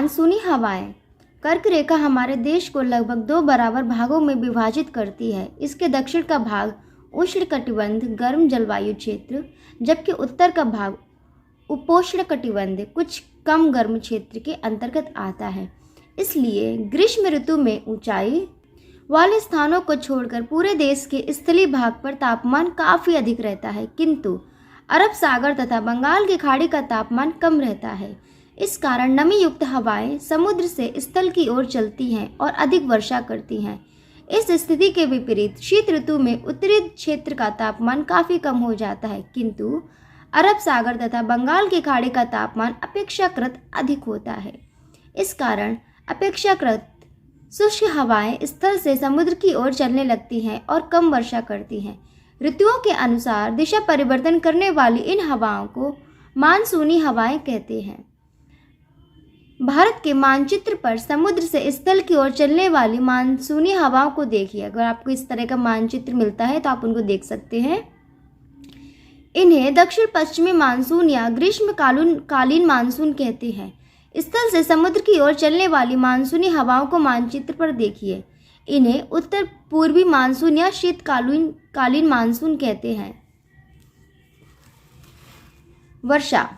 मानसूनी हवाएं। कर्क रेखा हमारे देश को लगभग 2 बराबर भागों में विभाजित करती है। इसके दक्षिण का भाग उष्णकटिबंध गर्म जलवायु क्षेत्र, जबकि उत्तर का भाग उपोष्णकटिबंध कुछ कम गर्म क्षेत्र के अंतर्गत आता है। इसलिए ग्रीष्म ऋतु में ऊंचाई वाले स्थानों को छोड़कर पूरे देश के स्थलीय भाग पर तापमान काफ़ी अधिक रहता है, किंतु अरब सागर तथा बंगाल की खाड़ी का तापमान कम रहता है। इस कारण नमी युक्त हवाएं समुद्र से स्थल की ओर चलती हैं और अधिक वर्षा करती हैं। इस स्थिति के विपरीत शीत ऋतु में उत्तरी क्षेत्र का तापमान काफ़ी कम हो जाता है, किंतु अरब सागर तथा बंगाल की खाड़ी का तापमान अपेक्षाकृत अधिक होता है। इस कारण अपेक्षाकृत शुष्क हवाएं स्थल से समुद्र की ओर चलने लगती हैं और कम वर्षा करती हैं। ऋतुओं के अनुसार दिशा परिवर्तन करने वाली इन हवाओं को मानसूनी हवाएं कहते हैं। भारत के मानचित्र पर समुद्र से स्थल की ओर चलने वाली मानसूनी हवाओं को देखिए। अगर आपको इस तरह का मानचित्र मिलता है तो आप उनको देख सकते हैं। इन्हें दक्षिण पश्चिमी मानसून या ग्रीष्मकालीन मानसून कहते हैं। स्थल से समुद्र की ओर चलने वाली मानसूनी हवाओं को मानचित्र पर देखिए। इन्हें उत्तर पूर्वी मानसून या शीतकालीन मानसून कहते हैं। वर्षा।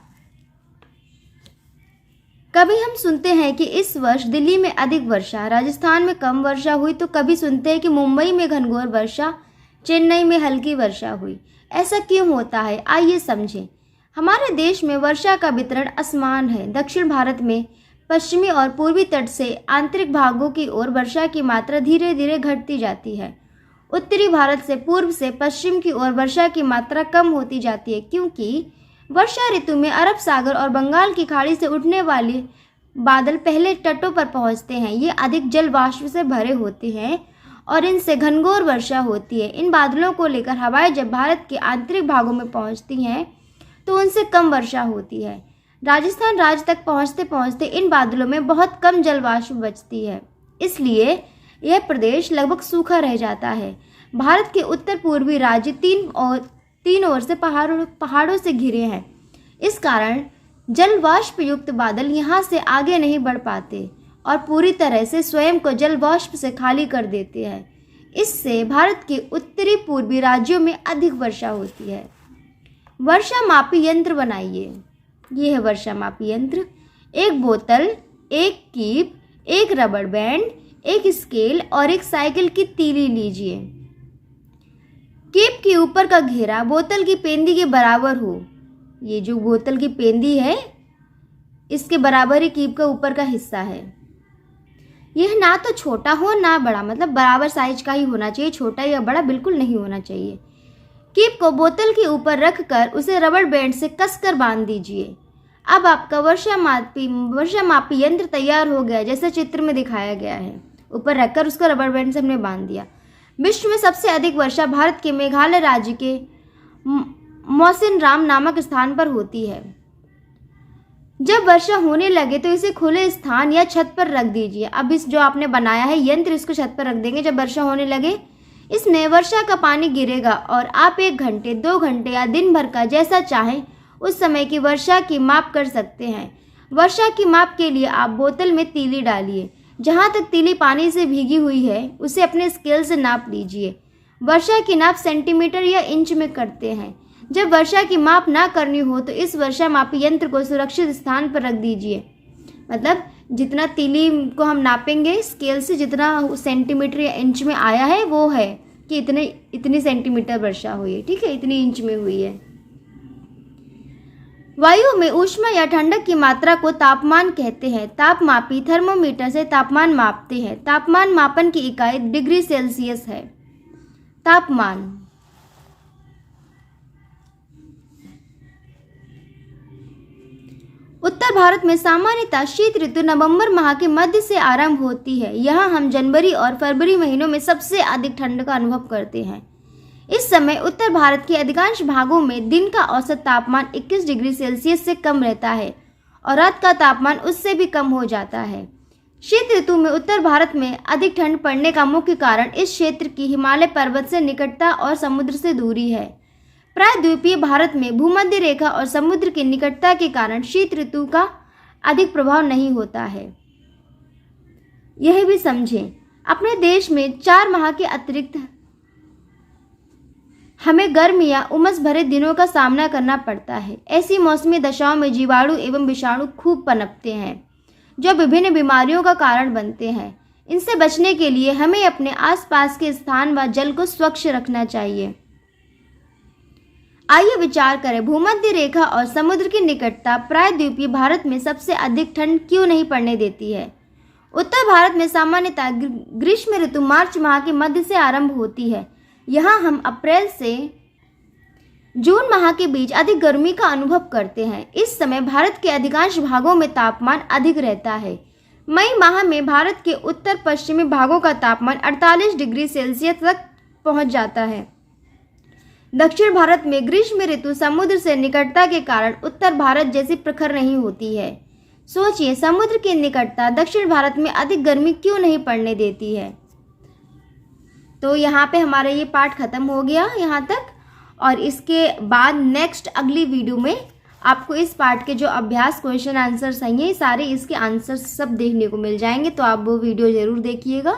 कभी हम सुनते हैं कि इस वर्ष दिल्ली में अधिक वर्षा, राजस्थान में कम वर्षा हुई, तो कभी सुनते हैं कि मुंबई में घनघोर वर्षा, चेन्नई में हल्की वर्षा हुई। ऐसा क्यों होता है, आइए समझें। हमारे देश में वर्षा का वितरण असमान है। दक्षिण भारत में पश्चिमी और पूर्वी तट से आंतरिक भागों की ओर वर्षा की मात्रा धीरे धीरे घटती जाती है। उत्तरी भारत से पूर्व से पश्चिम की ओर वर्षा की मात्रा कम होती जाती है, क्योंकि वर्षा ऋतु में अरब सागर और बंगाल की खाड़ी से उठने वाले बादल पहले तटों पर पहुंचते हैं। ये अधिक जल वाष्प से भरे होते हैं और इनसे घनघोर वर्षा होती है। इन बादलों को लेकर हवाएं जब भारत के आंतरिक भागों में पहुंचती हैं तो उनसे कम वर्षा होती है। राजस्थान राज्य तक पहुंचते पहुंचते इन बादलों में बहुत कम जल वाष्प बचती है, इसलिए यह प्रदेश लगभग सूखा रह जाता है। भारत के उत्तर पूर्वी राज्य तीन ओर से पहाड़ों से घिरे हैं। इस कारण जल वाष्प युक्त बादल यहाँ से आगे नहीं बढ़ पाते और पूरी तरह से स्वयं को जल वाष्प से खाली कर देते हैं। इससे भारत के उत्तरी पूर्वी राज्यों में अधिक वर्षा होती है। वर्षा मापी यंत्र बनाइए। ये है वर्षा मापी यंत्र। एक बोतल, एक कीप, एक रबर बैंड, एक स्केल और एक साइकिल की तीली लीजिए। कीप के ऊपर का घेरा बोतल की पेंदी के बराबर हो। ये जो बोतल की पेंदी है इसके बराबर ही कीप का ऊपर का हिस्सा है। यह ना तो छोटा हो ना बड़ा, मतलब बराबर साइज का ही होना चाहिए, छोटा या बड़ा बिल्कुल नहीं होना चाहिए। कीप को बोतल के ऊपर रखकर उसे रबर बैंड से कसकर बांध दीजिए। अब आपका वर्षा मापी यंत्र तैयार हो गया, जैसे चित्र में दिखाया गया है। ऊपर रखकर उसको रबर बैंड से हमने बांध दिया। विश्व में सबसे अधिक वर्षा भारत के मेघालय राज्य के मौसिनराम नामक स्थान पर होती है। जब वर्षा होने लगे तो इसे खुले स्थान या छत पर रख दीजिए। अब इस जो आपने बनाया है यंत्र, इसको छत पर रख देंगे। जब वर्षा होने लगे इसमें वर्षा का पानी गिरेगा और आप 1 घंटे, 2 घंटे या दिन भर का जैसा चाहें उस समय की वर्षा की माप कर सकते हैं। वर्षा की माप के लिए आप बोतल में तीली डालिए। जहाँ तक तीली पानी से भीगी हुई है उसे अपने स्केल से नाप लीजिए। वर्षा की नाप सेंटीमीटर या इंच में करते हैं। जब वर्षा की माप ना करनी हो तो इस वर्षा मापी यंत्र को सुरक्षित स्थान पर रख दीजिए। मतलब जितना तीली को हम नापेंगे स्केल से, जितना सेंटीमीटर या इंच में आया है वो है कि इतनी सेंटीमीटर वर्षा हुई है, ठीक है, इतनी इंच में हुई है। वायु में ऊष्मा या ठंडक की मात्रा को तापमान कहते हैं। तापमापी थर्मोमीटर से तापमान मापते हैं। तापमान मापन की इकाई डिग्री सेल्सियस है। तापमान उत्तर भारत में सामान्यतः शीत ऋतु नवंबर माह के मध्य से आरंभ होती है। यहाँ हम जनवरी और फरवरी महीनों में सबसे अधिक ठंड का अनुभव करते हैं। इस समय उत्तर भारत के अधिकांश भागों में दिन का औसत तापमान 21 डिग्री सेल्सियस से कम रहता है और रात का तापमान उससे भी कम हो जाता है। शीत ऋतु में उत्तर भारत में अधिक ठंड पड़ने का मुख्य कारण इस क्षेत्र की हिमालय पर्वत से निकटता और समुद्र से दूरी है। प्रायद्वीपीय भारत में भूमध्य रेखा और समुद्र की निकटता के कारण शीत ऋतु का अधिक प्रभाव नहीं होता है। यह भी समझें, अपने देश में 4 माह के अतिरिक्त हमें गर्म या उमस भरे दिनों का सामना करना पड़ता है। ऐसी मौसमी दशाओं में जीवाणु एवं विषाणु खूब पनपते हैं, जो विभिन्न बीमारियों का कारण बनते हैं। इनसे बचने के लिए हमें अपने आसपास के स्थान व जल को स्वच्छ रखना चाहिए। आइए विचार करें, भूमध्य रेखा और समुद्र की निकटता प्रायद्वीपीय भारत में सबसे अधिक ठंड क्यों नहीं पड़ने देती है? उत्तर भारत में सामान्यतः ग्रीष्म ऋतु मार्च माह के मध्य से आरंभ होती है। यहाँ हम अप्रैल से जून माह के बीच अधिक गर्मी का अनुभव करते हैं। इस समय भारत के अधिकांश भागों में तापमान अधिक रहता है। मई माह में भारत के उत्तर पश्चिमी भागों का तापमान 48 डिग्री सेल्सियस तक पहुंच जाता है। दक्षिण भारत में ग्रीष्म ऋतु समुद्र से निकटता के कारण उत्तर भारत जैसी प्रखर नहीं होती है। सोचिए, समुद्र की निकटता दक्षिण भारत में अधिक गर्मी क्यों नहीं पड़ने देती है? तो यहाँ पे हमारा ये पाठ खत्म हो गया यहाँ तक, और इसके बाद नेक्स्ट अगली वीडियो में आपको इस पाठ के जो अभ्यास क्वेश्चन आंसर सही है, सारे इसके आंसर सब देखने को मिल जाएंगे। तो आप वो वीडियो ज़रूर देखिएगा।